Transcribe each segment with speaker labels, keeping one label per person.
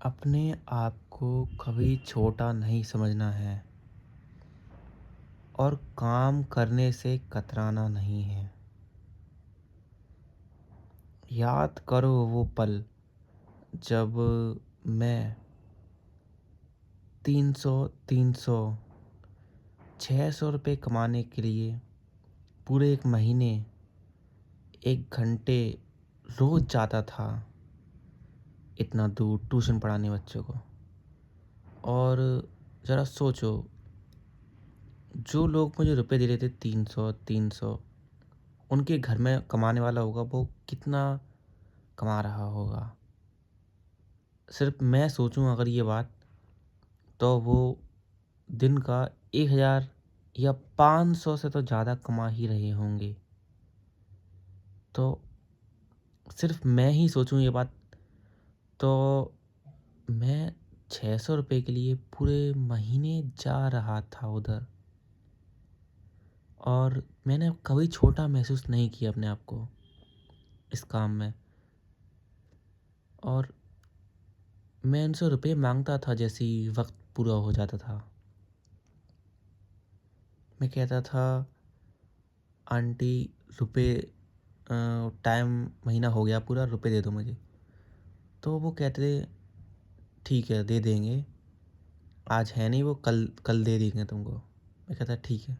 Speaker 1: अपने आप को कभी छोटा नहीं समझना है और काम करने से कतराना नहीं है। याद करो वो पल जब मैं 300 600 रुपये कमाने के लिए पूरे एक महीने 1 घंटे रोज जाता था इतना दूर ट्यूशन पढ़ाने बच्चों को। और ज़रा सोचो, जो लोग मुझे रुपए दे रहे थे 300 उनके घर में कमाने वाला होगा वो कितना कमा रहा होगा। सिर्फ मैं सोचूं अगर ये बात, तो वो दिन का 1000 या 500 से तो ज़्यादा कमा ही रहे होंगे। तो सिर्फ मैं ही सोचूं ये बात, तो मैं 600 रुपये के लिए पूरे महीने जा रहा था उधर। और मैंने कभी छोटा महसूस नहीं किया अपने आप को इस काम में। और मैं उनसे रुपए मांगता था जैसे ही वक्त पूरा हो जाता था। मैं कहता था, आंटी रुपए, टाइम महीना हो गया पूरा, रुपए दे दो मुझे। तो वो कहते थे ठीक है दे देंगे, आज है नहीं वो, कल कल दे देंगे तुमको। मैं कहता ठीक है।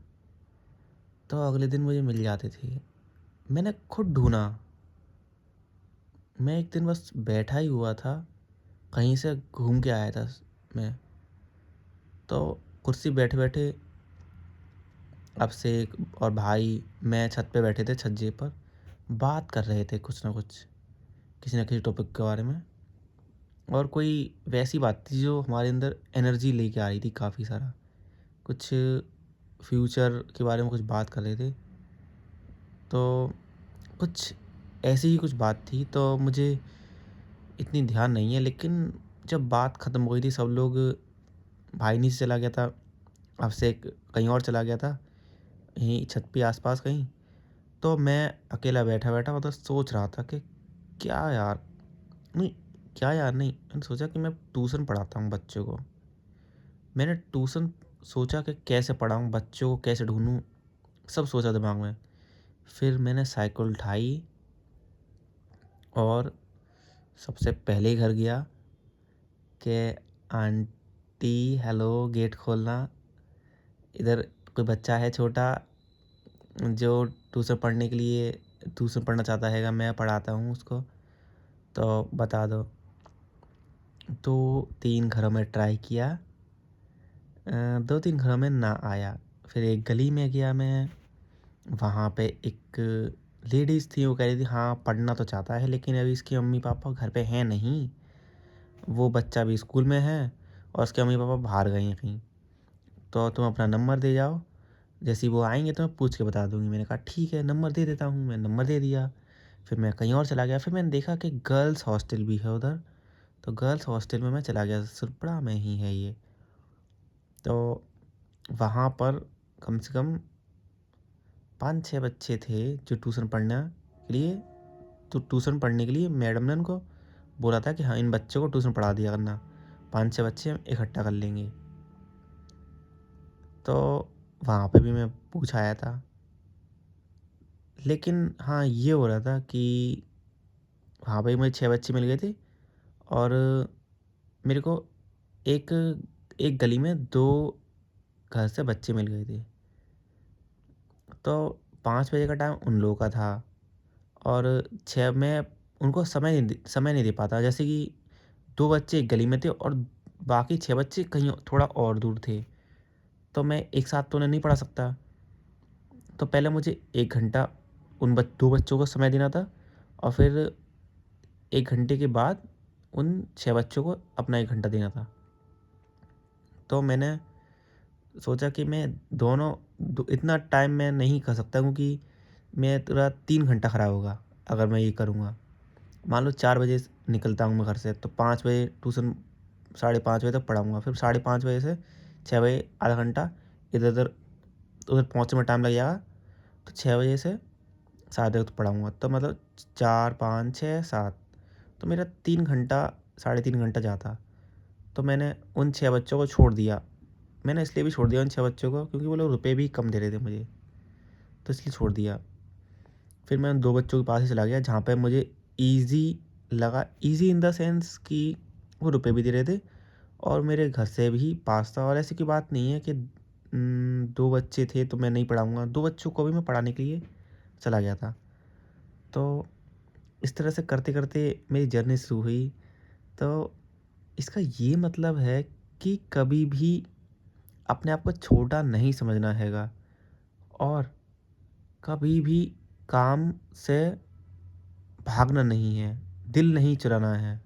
Speaker 1: तो अगले दिन मुझे मिल जाते थे। मैंने खुद ढूंढा। मैं एक दिन बस बैठा ही हुआ था, कहीं से घूम के आया था मैं। तो कुर्सी बैठे बैठे अब से एक और भाई मैं छत पे बैठे थे, छज्जे पर बात कर रहे थे कुछ ना कुछ, किसी न किसी टॉपिक के बारे में। और कोई वैसी बात थी जो हमारे अंदर एनर्जी लेके आ रही थी काफ़ी सारा। कुछ फ्यूचर के बारे में कुछ बात कर रहे थे। तो कुछ ऐसी ही कुछ बात थी, तो मुझे इतनी ध्यान नहीं है। लेकिन जब बात ख़त्म हो गई थी, सब लोग, भाई नीचे चला गया था, अब से कहीं और चला गया था, यहीं छत पे आसपास कहीं। तो मैं अकेला बैठा बैठा मतलब सोच रहा था कि क्या यार, नहीं, क्या यार नहीं, मैंने सोचा कि मैं ट्यूशन पढ़ाता हूँ बच्चों को। मैंने ट्यूशन सोचा कि कैसे पढ़ाऊँ बच्चों को, कैसे ढूंढूँ, सब सोचा दिमाग में। फिर मैंने साइकिल उठाई और सबसे पहले घर गया कि आंटी हेलो, गेट खोलना, इधर कोई बच्चा है छोटा जो ट्यूशन पढ़ना चाहता है, मैं पढ़ाता हूँ उसको, तो बता दो। तो 3 घरों में ट्राई किया, 2-3 घरों में ना आया। फिर एक गली में गया मैं, वहाँ पे एक लेडीज़ थी, वो कह रही थी हाँ पढ़ना तो चाहता है लेकिन अभी इसके मम्मी पापा घर पे हैं नहीं, वो बच्चा भी स्कूल में है और उसके मम्मी पापा बाहर गए हैं कहीं, तो तुम अपना नंबर दे जाओ, जैसे ही वो आएंगे तो मैं पूछ के बता दूंगी। मैंने कहा ठीक है, नंबर दे देता हूँ। मैं नंबर दे दिया। फिर मैं कहीं और चला गया। फिर मैंने देखा कि गर्ल्स हॉस्टल भी है उधर, तो गर्ल्स हॉस्टल में मैं चला गया, सुरपड़ा में ही है ये। तो वहाँ पर कम से कम 5-6 बच्चे थे जो ट्यूशन पढ़ने के लिए, तो ट्यूशन पढ़ने के लिए मैडम ने उनको बोला था कि हाँ इन बच्चों को ट्यूशन पढ़ा दिया करना, 5-6 बच्चे हम इकट्ठा कर लेंगे। तो वहाँ पे भी मैं पूछ आया था। लेकिन हाँ ये हो रहा था कि वहाँ पे मुझे 6 बच्चे मिल गए थे। और मेरे को एक एक गली में 2 घर से बच्चे मिल गए थे। तो 5 बजे का टाइम उन लोगों का था और 6 में उनको समय नहीं दे पाता। जैसे कि 2 बच्चे एक गली में थे और बाकी 6 बच्चे कहीं थोड़ा और दूर थे, तो मैं एक साथ तो उन्हें नहीं पढ़ा सकता। तो पहले मुझे 1 घंटा उन 2 बच्चों को समय देना था और फिर 1 घंटे के बाद उन 6 बच्चों को अपना 1 घंटा देना था। तो मैंने सोचा कि मैं इतना टाइम मैं नहीं कर सकता, क्योंकि मैं पूरा 3 घंटा खराब होगा अगर मैं ये करूँगा। मान लो 4 बजे निकलता हूँ मैं घर से, तो 5 बजे ट्यूशन 5:30 बजे तक पढ़ाऊँगा। फिर 5:30 बजे से 6 बजे आधा घंटा इधर उधर उधर पहुँचने में टाइम लग जाएगा। तो 6 बजे से 7 बजे तक पढ़ाऊँगा, तो मतलब 4, 5, 6, 7, तो मेरा 3 घंटा, 3.5 घंटा जाता। तो मैंने उन 6 बच्चों को छोड़ दिया। मैंने इसलिए भी छोड़ दिया उन 6 बच्चों को क्योंकि वो लोग रुपए भी कम दे रहे थे मुझे, तो इसलिए छोड़ दिया। फिर मैं उन 2 बच्चों के पास ही चला गया जहाँ पे मुझे ईज़ी लगा, ईज़ी इन द सेंस कि वो रुपए भी दे रहे थे और मेरे घर से भी पास था। और ऐसी कोई बात नहीं है कि 2 बच्चे थे तो मैं नहीं पढ़ाऊँगा, 2 बच्चों को भी मैं पढ़ाने के लिए चला गया था। तो इस तरह से करते-करते मेरी जर्नी शुरू हुई। तो इसका ये मतलब है कि कभी भी अपने आप को छोटा नहीं समझना हैगा और कभी भी काम से भागना नहीं है, दिल नहीं चुराना है।